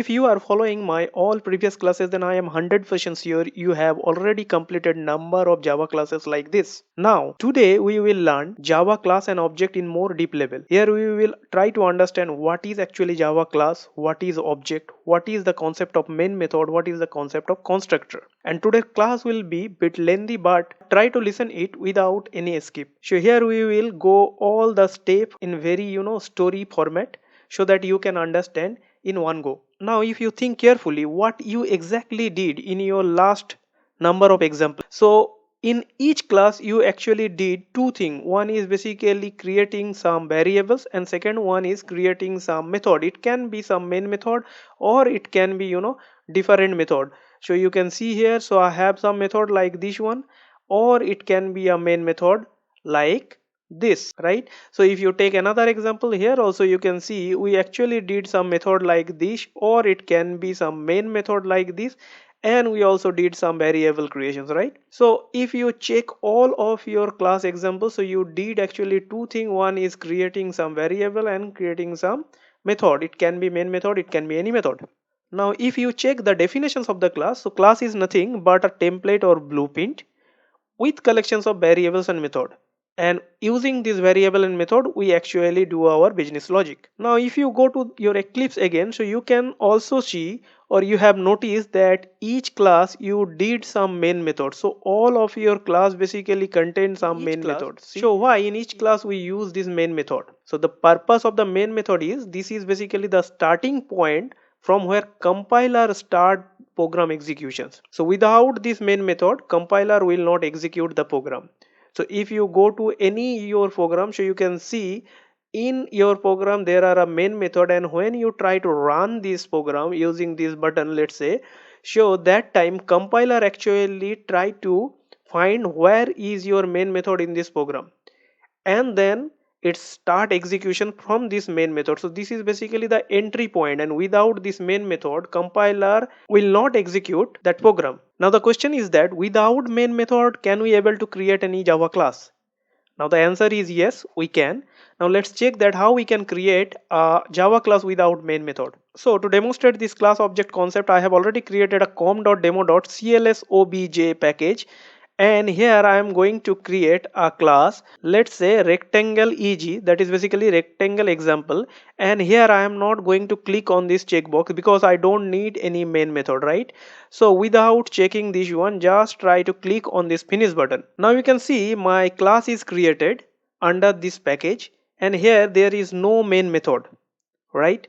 if you are following my all previous classes, then I am 100% sure you have already completed number of Java classes like this. Now, today we will learn Java class and object in more deep level. Here we will try to understand what is actually Java class, what is object, what is the concept of main method, what is the concept of constructor. And today's class will be bit lengthy, but try to listen it without any skip. So here we will go all the step in very story format so that you can understand in one go. Now if you think carefully what you exactly did in your last number of examples, so in each class you actually did two things. One is basically creating some variables, and second one is creating some method. It can be some main method, or it can be different method. So you can see here, so I have some method like this one, or it can be a main method like this, right? So if you take another example, here also you can see we actually did some method like this, or it can be some main method like this, and we also did some variable creations, right? So if you check all of your class examples, so you did actually two things. One is creating some variable and creating some method. It can be main method, it can be any method. Now if you check the definitions of the class, so class is nothing but a template or blueprint with collections of variables and method, and using this variable and method we actually do our business logic. Now if you go to your Eclipse again, so you can also see, or you have noticed that each class you did some main method. So all of your class basically contain some main methods. So why in each class we use this main method? So the purpose of the main method is, this is basically the starting point from where compiler start program executions. So without this main method, compiler will not execute the program. So if you go to any your program, so you can see in your program there are a main method, and when you try to run this program using this button, let's say, so that time compiler actually try to find where is your main method in this program, and then it start execution from this main method. So this is basically the entry point, and without this main method compiler will not execute that program. Now the question is that without main method can we able to create any Java class? Now the answer is yes, we can. Now let's check that how we can create a Java class without main method. So to demonstrate this class object concept, I have already created a com.demo.clsobj package, and here I am going to create a class, let's say rectangle EG, that is basically rectangle example, and here I am not going to click on this checkbox because I don't need any main method, right? So without checking this one, just try to click on this finish button. Now you can see my class is created under this package, and here there is no main method, right?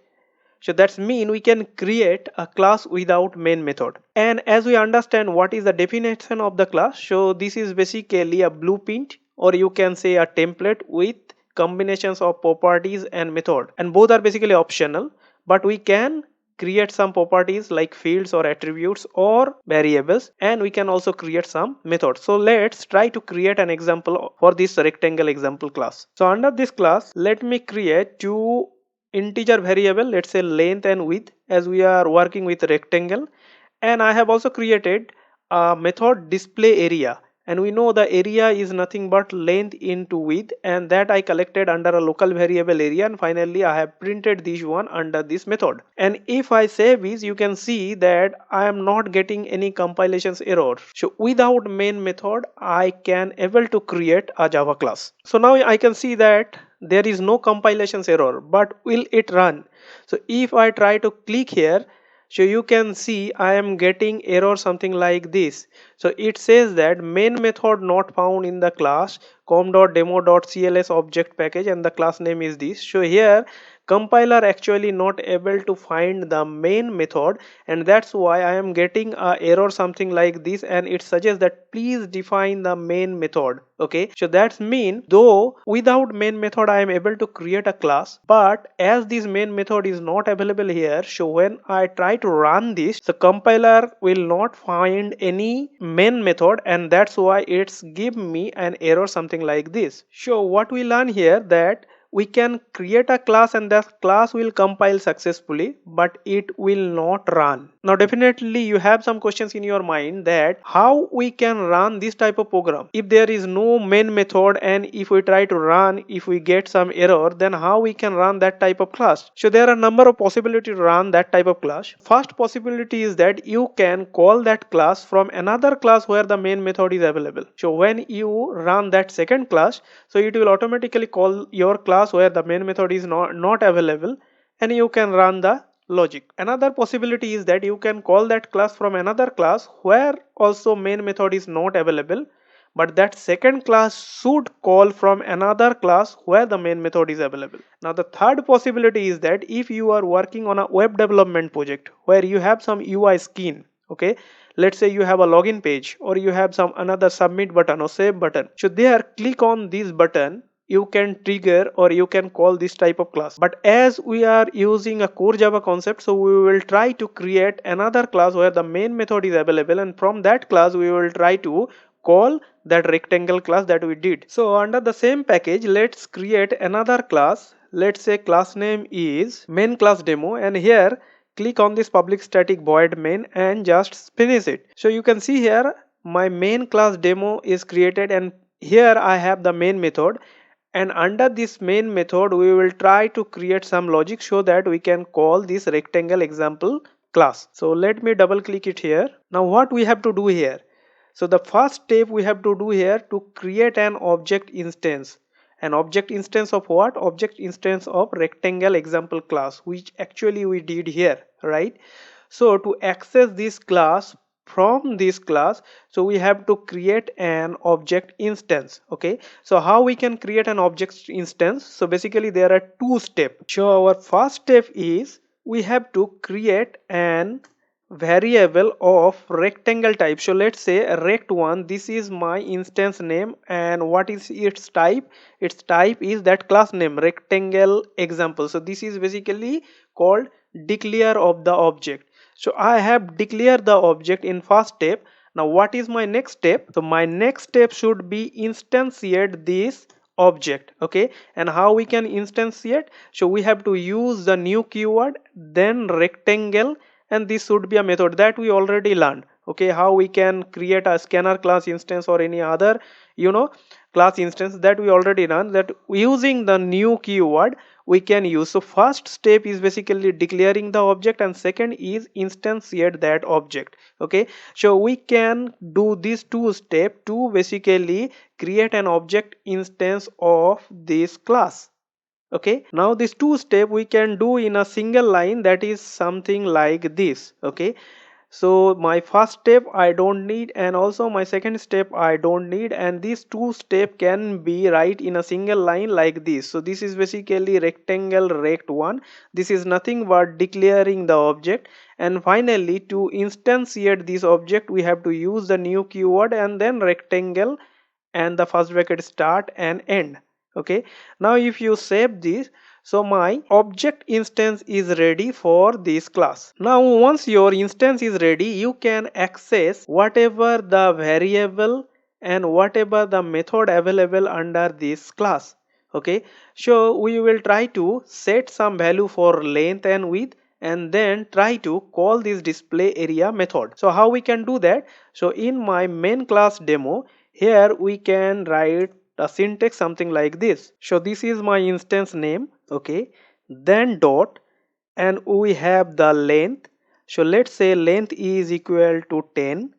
So that's mean we can create a class without main method. And as we understand what is the definition of the class, so this is basically a blueprint, or you can say a template with combinations of properties and method, and both are basically optional, but we can create some properties like fields or attributes or variables, and we can also create some methods. So let's try to create an example for this rectangle example class. So under this class, let me create two integer variable, let's say length and width, as we are working with rectangle. And I have also created a method display area, and we know the area is nothing but length into width, and that I collected under a local variable area, and finally I have printed this one under this method. And if I save this, you can see that I am not getting any compilations error. So without main method I can able to create a Java class. So now I can see that there is no compilations error, but will it run? So if I try to click here, so you can see I am getting error something like this. So it says that main method not found in the class com.demo.cls object package, and the class name is this. So here compiler actually not able to find the main method, and that's why I am getting a error something like this, and it suggests that please define the main method. Okay, so that's mean though without main method I am able to create a class, but as this main method is not available here, so when I try to run this, the compiler will not find any main method, and that's why it's give me an error something like this. So what we learn here, that we can create a class and that class will compile successfully, but it will not run. Now definitely you have some questions in your mind that how we can run this type of program. If there is no main method and if we try to run, if we get some error, then how we can run that type of class? So there are a number of possibilities to run that type of class. First possibility is that you can call that class from another class where the main method is available. So when you run that second class, so it will automatically call your class where the main method is not available, and you can run the logic. Another possibility is that you can call that class from another class where also main method is not available, but that second class should call from another class where the main method is available. Now the third possibility is that if you are working on a web development project where you have some UI skin, okay, let's say you have a login page or you have some another submit button or save button, so there click on this button, you can trigger or you can call this type of class. But as we are using a core Java concept, so we will try to create another class where the main method is available, and from that class we will try to call that rectangle class that we did. So under the same package, let's create another class. Let's say class name is main class demo, and here click on this public static void main and just finish it. So you can see here my main class demo is created, and here I have the main method, and under this main method we will try to create some logic so that we can call this rectangle example class. So let me double click it here. Now what we have to do here, so the first step we have to do here to create an object instance. An object instance of what? Object instance of rectangle example class, which actually we did here, right? So to access this class from this class, so we have to create an object instance. Okay, so how we can create an object instance? So basically there are two steps. So our first step is we have to create an variable of rectangle type. So let's say rect1, this is my instance name, and what is its type? Its type is that class name rectangle example. So this is basically called declare of the object. So I have declared the object in first step. Now what is my next step? So my next step should be instantiate this object. Okay, and how we can instantiate? So we have to use the new keyword, then rectangle, and this should be a method that we already learned. Okay, how we can create a scanner class instance or any other class instance that we already learned, that using the new keyword we can use. So first step is basically declaring the object, and second is instantiate that object. Okay, so we can do these two steps to basically create an object instance of this class. Okay, now these two steps we can do in a single line, that is something like this. Okay, so my first step I don't need, and also my second step I don't need, and these two steps can be right in a single line like this. So this is basically rectangle rect1. This is nothing but declaring the object, and finally to instantiate this object we have to use the new keyword and then rectangle and the first bracket start and end. Okay, now if you save this, so my object instance is ready for this class. Now once your instance is ready, you can access whatever the variable and whatever the method available under this class. Okay, so we will try to set some value for length and width, and then try to call this display area method. So how we can do that? So in my main class demo, here we can write a syntax something like this. So this is my instance name. Okay, then dot, and we have the length. So let's say length is equal to 10,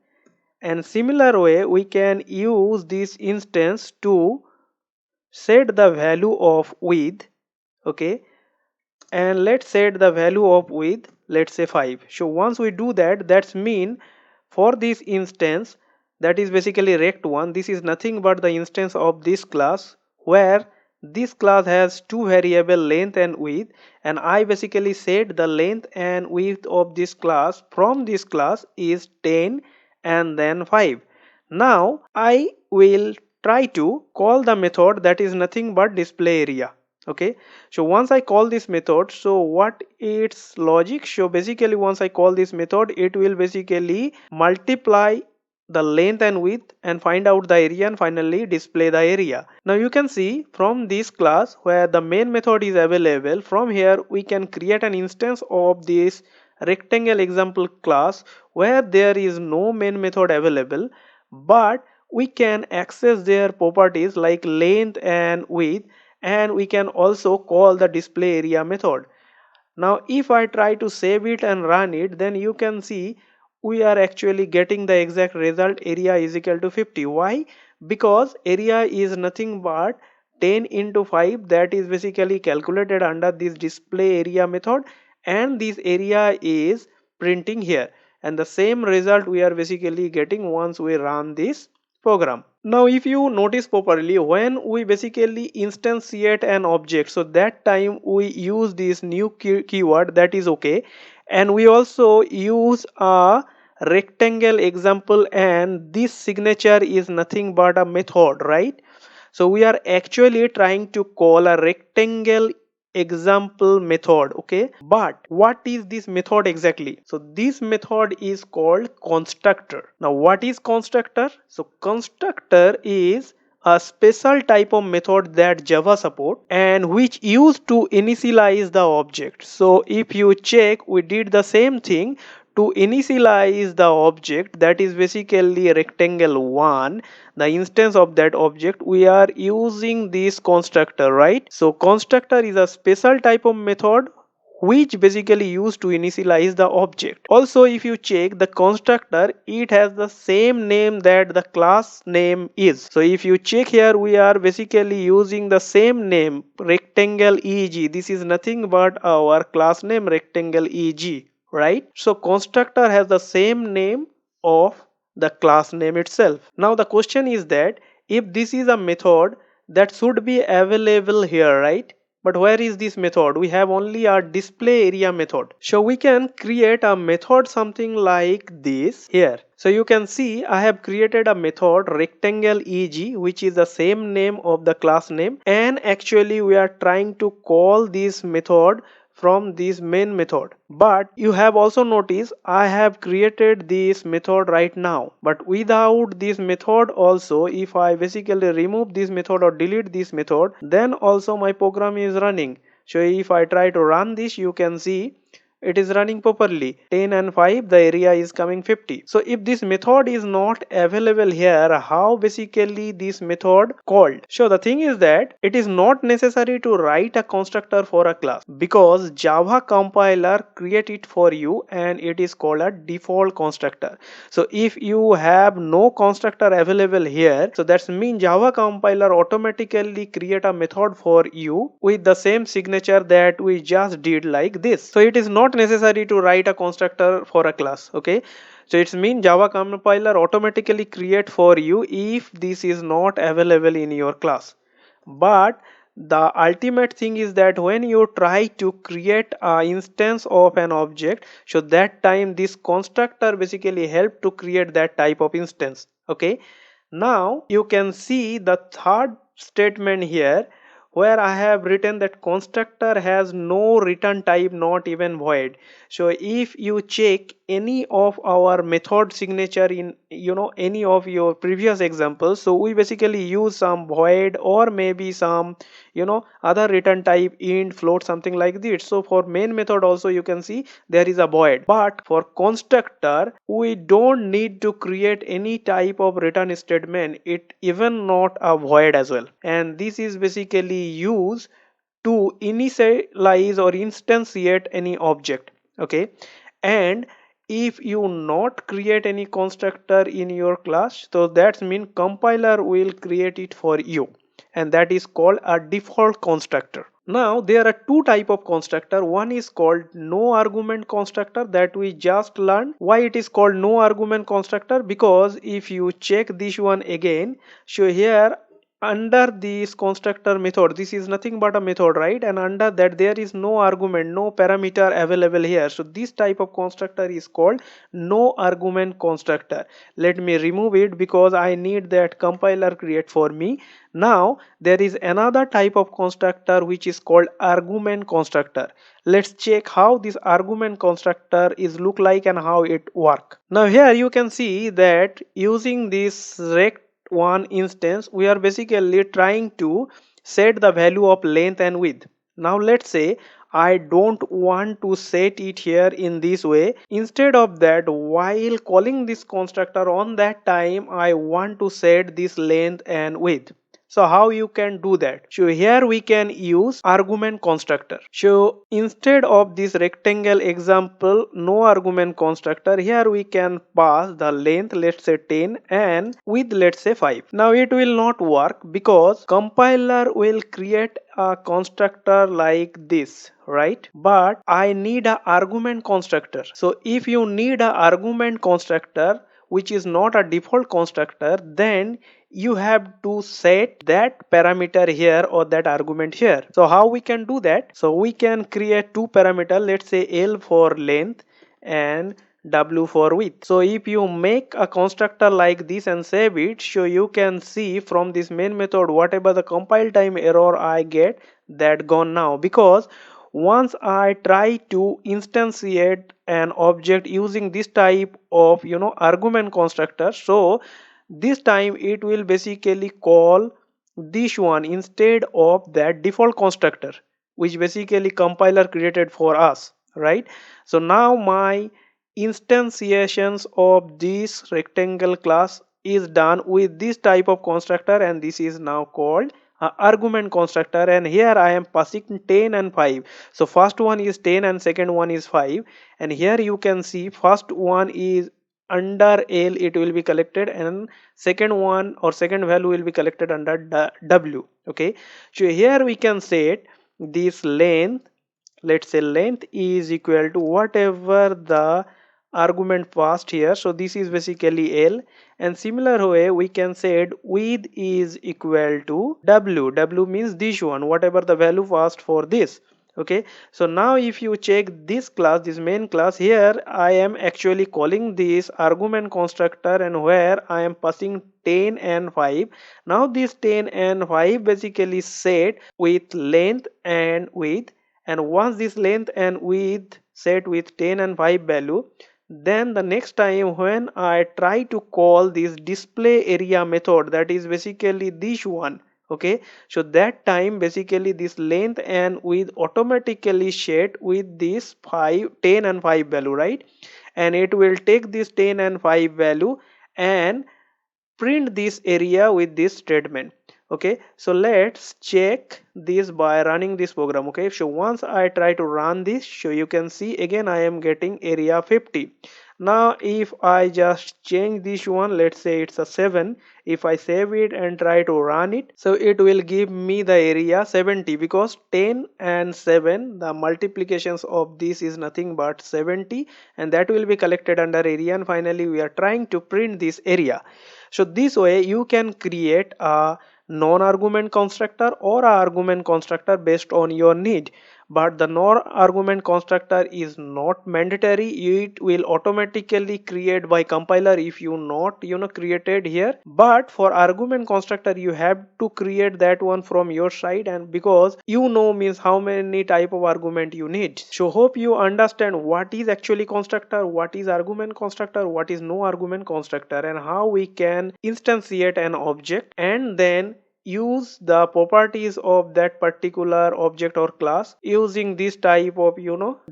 and similar way we can use this instance to set the value of width. Okay, and let's set the value of width, let's say 5. So once we do that, that's mean for this instance, that is basically rect1, this is nothing but the instance of this class where this class has two variable length and width, and I basically set the length and width of this class from this class is 10 and then 5. Now I will try to call the method that is nothing but display area. Okay, so once I call this method, so what its logic? So basically once I call this method, it will basically multiply the length and width and find out the area and finally display the area. Now you can see from this class where the main method is available, from here we can create an instance of this rectangle example class where there is no main method available, but we can access their properties like length and width, and we can also call the display area method. Now if I try to save it and run it, then you can see we are actually getting the exact result, area is equal to 50. Why? Because area is nothing but 10 into 5, that is basically calculated under this display area method, and this area is printing here, and the same result we are basically getting once we run this program. Now if you notice properly, when we basically instantiate an object, so that time we use this new keyword, that is okay, and we also use a rectangle example, and this signature is nothing but a method, right? So we are actually trying to call a rectangle example method, okay? But what is this method exactly? So this method is called constructor. Now what is constructor? So constructor is a special type of method that Java support and which used to initialize the object. So if you check, we did the same thing to initialize the object, that is basically rectangle 1, the instance of that object, we are using this constructor, right? So constructor is a special type of method which basically used to initialize the object. Also if you check the constructor, it has the same name that the class name is. So if you check here, we are basically using the same name, rectangle eg. This is nothing but our class name, rectangle eg, right? So constructor has the same name of the class name itself. Now the question is that if this is a method that should be available here, right? But where is this method? We have only our display area method. So we can create a method something like this here. So you can see I have created a method rectangle eg, which is the same name of the class name, and actually we are trying to call this method from this main method. But you have also noticed I have created this method right now, but without this method also, if I basically remove this method or delete this method, then also my program is running. So if I try to run this, you can see it is running properly. 10 and 5, the area is coming 50. So if this method is not available here, how basically this method called? So the thing is that it is not necessary to write a constructor for a class, because Java compiler create it for you and it is called a default constructor. So if you have no constructor available here, so that's mean Java compiler automatically create a method for you with the same signature that we just did like this. So it is not necessary to write a constructor for a class, okay? So it's mean Java compiler automatically create for you if this is not available in your class. But the ultimate thing is that when you try to create an instance of an object, so that time this constructor basically help to create that type of instance, okay? Now you can see the third statement here, where I have written that constructor has no return type, not even void. So if you check any of our method signature in any of your previous examples, so we basically use some void or maybe some other return type, int, float, something like this. So for main method also you can see there is a void, but for constructor we don't need to create any type of return statement, it even not a void as well, and this is basically used to initialize or instantiate any object, okay? And if you not create any constructor in your class, so that means compiler will create it for you, and that is called a default constructor. Now there are two type of constructor. One is called no argument constructor that we just learned. Why it is called no argument constructor? Because if you check this one again, so here under this constructor method, this is nothing but a method, right? And under that there is no argument, no parameter available here. So this type of constructor is called no argument constructor. Let me remove it because I need that compiler create for me. Now there is another type of constructor which is called argument constructor. Let's check how this argument constructor is look like and how it work. Now here you can see that using this rect one instance, we are basically trying to set the value of length and width. Now let's say I don't want to set it here in this way. Instead of that, while calling this constructor on that time, I want to set this length and width. So how you can do that? So here we can use argument constructor. So instead of this rectangle example, no argument constructor, here we can pass the length, let's say 10, and width, let's say 5. Now it will not work because compiler will create a constructor like this, right? But I need a argument constructor. So if you need a argument constructor which is not a default constructor, then you have to set that parameter here or that argument here. So how we can do that? So we can create two parameters, let's say L for length and W for width. So if you make a constructor like this and save it, so you can see from this main method whatever the compile time error I get, that gone now, because once I try to instantiate an object using this type of argument constructor, so this time it will basically call this one instead of that default constructor which basically compiler created for us, right? So now my instantiations of this rectangle class is done with this type of constructor, and this is now called argument constructor, and here I am passing 10 and 5. So first one is 10 and second one is 5, and here you can see first one is under L, it will be collected, and second one or second value will be collected under W. Okay, so here we can set this length, let's say length is equal to whatever the argument passed here, so this is basically L, and similar way we can set width is equal to W means this one, whatever the value passed for this. Okay, so now if you check this class, this main class, here I am actually calling this argument constructor, and where I am passing 10 and 5. Now this 10 and 5 basically set with length and width, and once this length and width set with 10 and 5 value, then the next time when I try to call this display area method, that is basically this one. Okay, so that time basically this length and width automatically set with this 10 and 5 value, right? And it will take this 10 and 5 value and print this area with this statement. Okay, so let's check this by running this program. Okay, so once I try to run this, so you can see again I am getting area 50. Now if I just change this one, let's say it's a 7, if I save it and try to run it, so it will give me the area 70, because 10 and 7, the multiplications of this is nothing but 70, and that will be collected under area, and finally we are trying to print this area. So this way you can create a non-argument constructor or a argument constructor based on your need, but the non-argument constructor is not mandatory. It will automatically create by compiler if you not created here, but for argument constructor you have to create that one from your side, and because means how many type of argument you need. So hope you understand what is actually constructor, what is argument constructor, what is no argument constructor, and how we can instantiate an object and then use the properties of that particular object or class using this type of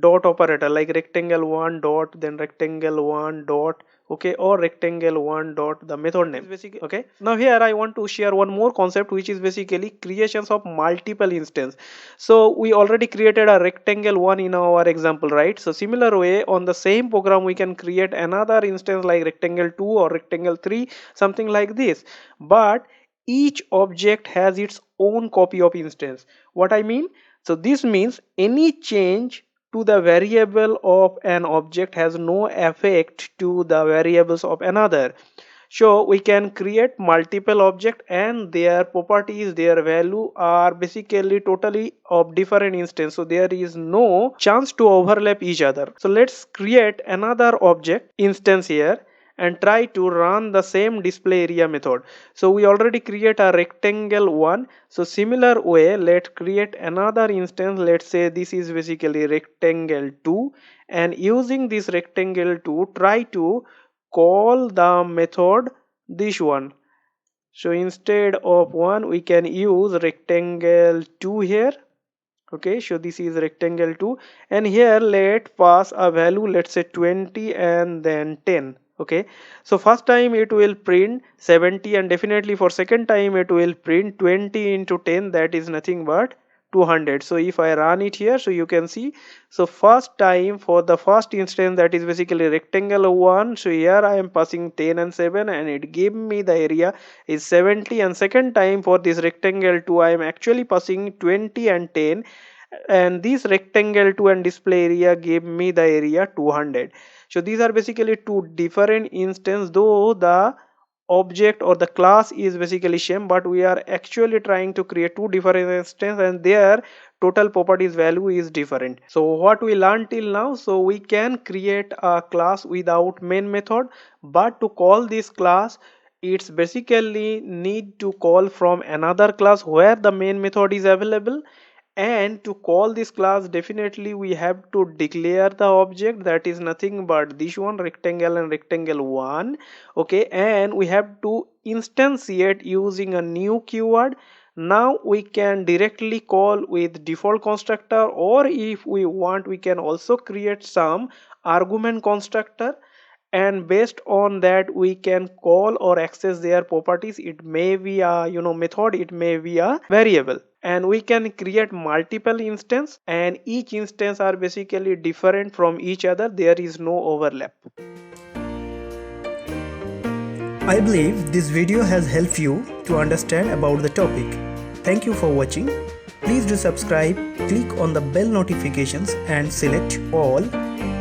dot operator, like rectangle 1 dot, then rectangle 1 dot, okay, or rectangle 1 dot, the method name basically. Okay, now here I want to share one more concept, which is basically creations of multiple instance. So we already created a rectangle 1 in our example, right? So similar way on the same program we can create another instance like rectangle 2 or rectangle 3, something like this, but each object has its own copy of instance. What I mean? So this means any change to the variable of an object has no effect to the variables of another. So we can create multiple objects and their properties, their value are basically totally of different instance, so there is no chance to overlap each other. So let's create another object instance here and try to run the same display area method. So we already create a rectangle 1, so similar way let's create another instance. Let's say this is basically rectangle 2, and using this rectangle 2 try to call the method this one. So instead of 1 we can use rectangle 2 here, Okay, so this is rectangle 2, and here let pass a value, let's say 20 and then 10. Okay, so first time it will print 70, and definitely for second time it will print 20 into 10, that is nothing but 200. So if I run it here, so you can see, so first time for the first instance, that is basically rectangle 1, so here I am passing 10 and 7 and it gave me the area is 70, and second time for this rectangle 2 I am actually passing 20 and 10, and this rectangle 2 and display area gave me the area 200. So these are basically two different instances, though the object or the class is basically same, but we are actually trying to create two different instances and their total properties value is different. So what we learned till now, so we can create a class without main method, but to call this class it's basically need to call from another class where the main method is available. And to call this class, definitely we have to declare the object, that is nothing but this one, rectangle and rectangle 1. Okay, and we have to instantiate using a new keyword. Now we can directly call with default constructor, or if we want we can also create some argument constructor, and based on that we can call or access their properties. It may be a method, it may be a variable, and we can create multiple instance, and each instance are basically different from each other, there is no overlap. I believe this video has helped you to understand about the topic. Thank you for watching. Please do subscribe, click on the bell notifications and select all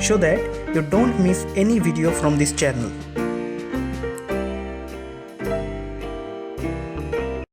so that you don't miss any video from this channel.